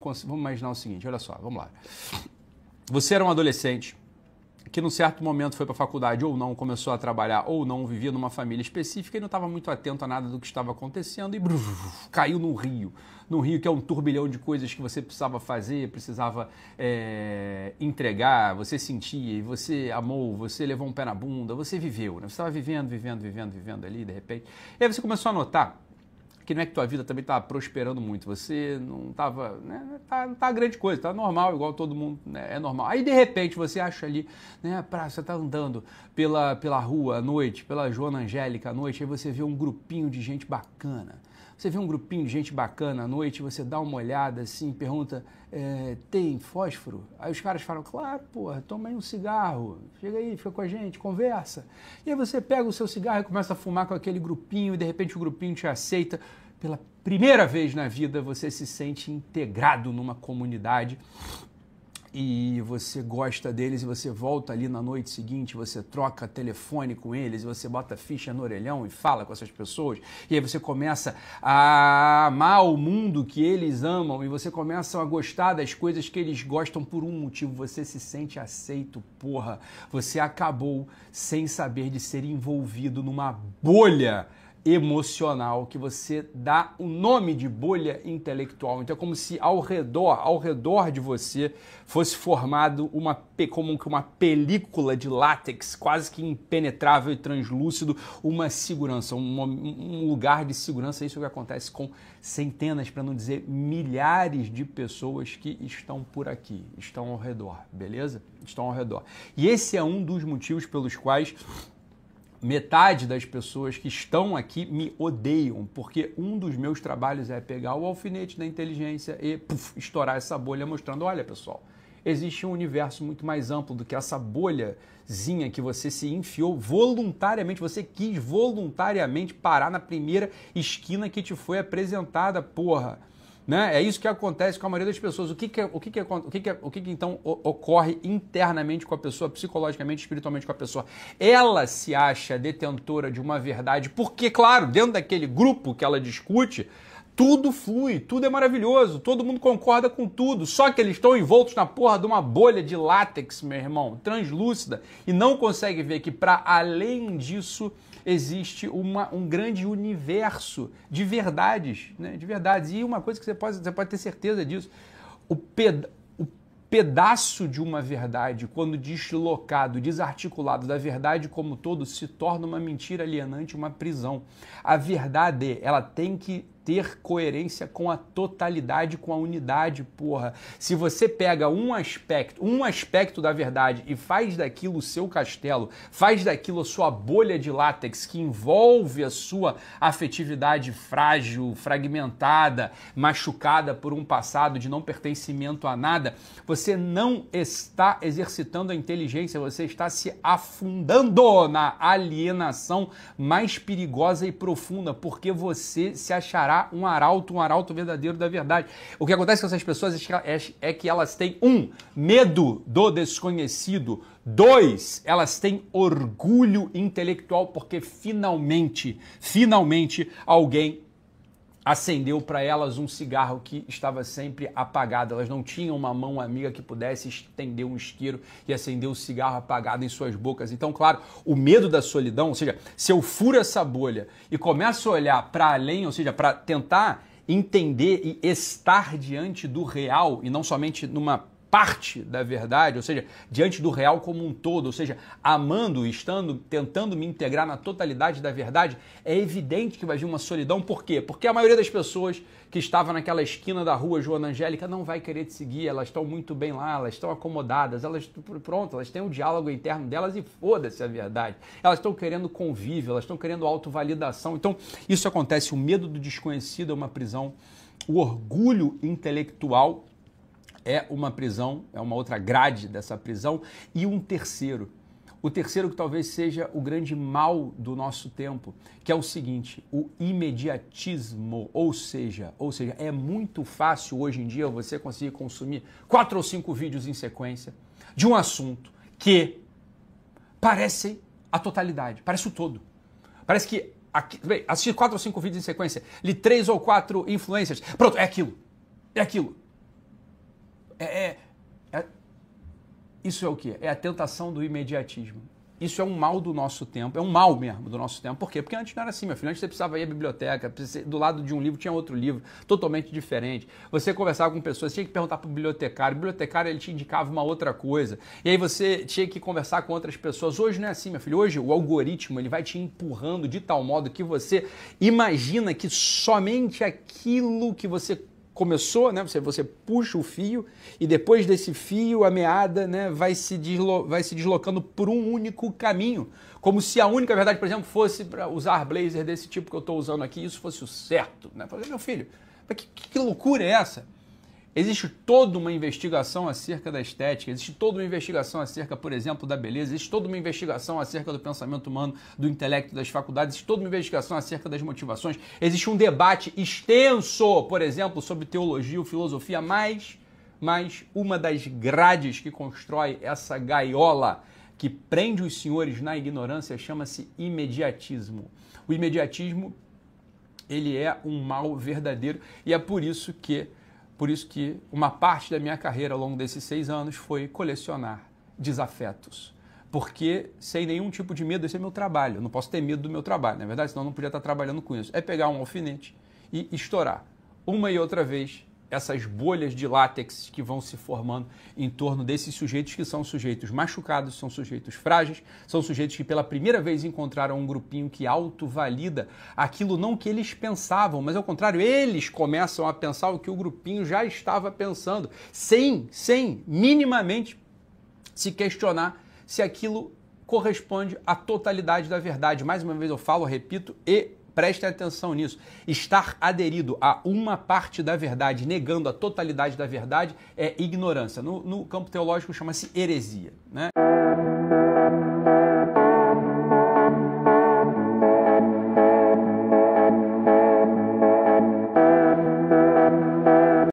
Vamos imaginar o seguinte, olha só, vamos lá. Você era um adolescente que num certo momento foi para a faculdade ou não, começou a trabalhar ou não, vivia numa família específica e não estava muito atento a nada do que estava acontecendo e caiu num rio que é um turbilhão de coisas que você precisava fazer, precisava entregar, você sentia, você amou, você levou um pé na bunda, você viveu, né? Você estava vivendo ali, de repente. E aí você começou a notar que não é que tua vida também estava prosperando muito, você não estava, né, não tá grande coisa, tá normal, igual todo mundo, né, é normal. Aí de repente você acha ali, né, você tá andando pela rua à noite, pela Joana Angélica à noite, aí você vê um grupinho de gente bacana. Você vê um grupinho de gente bacana à noite, você dá uma olhada assim, pergunta, tem fósforo? Aí os caras falam, claro, porra, toma aí um cigarro, chega aí, fica com a gente, conversa. E aí você pega o seu cigarro e começa a fumar com aquele grupinho e de repente o grupinho te aceita. Pela primeira vez na vida você se sente integrado numa comunidade e você gosta deles e você volta ali na noite seguinte, você troca telefone com eles, e você bota ficha no orelhão e fala com essas pessoas, e aí você começa a amar o mundo que eles amam e você começa a gostar das coisas que eles gostam por um motivo, você se sente aceito, porra, você acabou sem saber de ser envolvido numa bolha emocional que você dá o nome de bolha intelectual. Então é como se ao redor de você fosse formado como uma película de látex quase que impenetrável e translúcido, uma segurança, um lugar de segurança. Isso é o que acontece com centenas, para não dizer milhares de pessoas que estão por aqui, estão ao redor, beleza? Estão ao redor. E esse é um dos motivos pelos quais metade das pessoas que estão aqui me odeiam, porque um dos meus trabalhos é pegar o alfinete da inteligência e estourar essa bolha mostrando, olha pessoal, existe um universo muito mais amplo do que essa bolhazinha que você se enfiou voluntariamente, você quis voluntariamente parar na primeira esquina que te foi apresentada, porra. Né? É isso que acontece com a maioria das pessoas. O que então ocorre internamente com a pessoa, psicologicamente, espiritualmente com a pessoa? Ela se acha detentora de uma verdade, porque, claro, dentro daquele grupo que ela discute, tudo flui, tudo é maravilhoso, todo mundo concorda com tudo, só que eles estão envoltos na porra de uma bolha de látex, meu irmão, translúcida, e não consegue ver que, para além disso, existe um grande universo de verdades, né? De verdades. E uma coisa que você pode ter certeza disso, o pedaço de uma verdade, quando deslocado, desarticulado da verdade como todo, se torna uma mentira alienante, uma prisão. A verdade, ela tem que ter coerência com a totalidade, com a unidade, porra. Se você pega um aspecto da verdade e faz daquilo o seu castelo, faz daquilo a sua bolha de látex que envolve a sua afetividade frágil, fragmentada, machucada por um passado de não pertencimento a nada, você não está exercitando a inteligência, você está se afundando na alienação mais perigosa e profunda, porque você se achará um arauto verdadeiro da verdade. O que acontece com essas pessoas é que elas têm, medo do desconhecido, 2, elas têm orgulho intelectual, porque finalmente alguém acendeu para elas um cigarro que estava sempre apagado. Elas não tinham uma mão amiga que pudesse estender um isqueiro e acender o cigarro apagado em suas bocas. Então, claro, o medo da solidão, ou seja, se eu furo essa bolha e começo a olhar para além, ou seja, para tentar entender e estar diante do real e não somente numa parte da verdade, ou seja, diante do real como um todo, ou seja, amando, tentando me integrar na totalidade da verdade, é evidente que vai vir uma solidão. Por quê? Porque a maioria das pessoas que estava naquela esquina da rua Joana Angélica não vai querer te seguir, elas estão muito bem lá, elas estão acomodadas, elas têm o diálogo interno delas e foda-se a verdade. Elas estão querendo convívio, elas estão querendo autovalidação. Então, isso acontece, o medo do desconhecido é uma prisão, o orgulho intelectual é uma prisão, é uma outra grade dessa prisão, e o terceiro que talvez seja o grande mal do nosso tempo, que é o seguinte, o imediatismo, ou seja, é muito fácil hoje em dia você conseguir consumir 4 ou 5 vídeos em sequência de um assunto que parece a totalidade, parece o todo. Parece que, assistir 4 ou 5 vídeos em sequência, li 3 ou 4 influencers, pronto, é aquilo. Isso é o quê? É a tentação do imediatismo. Isso é um mal do nosso tempo, é um mal mesmo do nosso tempo. Por quê? Porque antes não era assim, meu filho. Antes você precisava ir à biblioteca, do lado de um livro tinha outro livro, totalmente diferente. Você conversava com pessoas, tinha que perguntar para o bibliotecário. O bibliotecário, ele te indicava uma outra coisa. E aí você tinha que conversar com outras pessoas. Hoje não é assim, meu filho. Hoje o algoritmo, ele vai te empurrando de tal modo que você imagina que somente aquilo que você começou, né? Você puxa o fio e depois desse fio a meada, né, vai se deslocando por um único caminho. Como se a única verdade, por exemplo, fosse para usar blazer desse tipo que eu estou usando aqui, isso fosse o certo. Né? Falei, meu filho, que loucura é essa? Existe toda uma investigação acerca da estética, existe toda uma investigação acerca, por exemplo, da beleza, existe toda uma investigação acerca do pensamento humano, do intelecto, das faculdades, existe toda uma investigação acerca das motivações, existe um debate extenso, por exemplo, sobre teologia ou filosofia, mas uma das grades que constrói essa gaiola que prende os senhores na ignorância chama-se imediatismo. O imediatismo, ele é um mal verdadeiro e é por isso que uma parte da minha carreira ao longo desses 6 anos foi colecionar desafetos. Porque sem nenhum tipo de medo, esse é meu trabalho. Eu não posso ter medo do meu trabalho, na verdade, senão eu não podia estar trabalhando com isso. É pegar um alfinete e estourar uma e outra vez essas bolhas de látex que vão se formando em torno desses sujeitos que são sujeitos machucados, são sujeitos frágeis, são sujeitos que pela primeira vez encontraram um grupinho que autovalida aquilo não que eles pensavam, mas ao contrário, eles começam a pensar o que o grupinho já estava pensando, sem minimamente se questionar se aquilo corresponde à totalidade da verdade. Mais uma vez eu falo, repito e prestem atenção nisso. Estar aderido a uma parte da verdade, negando a totalidade da verdade, é ignorância. No campo teológico chama-se heresia, né?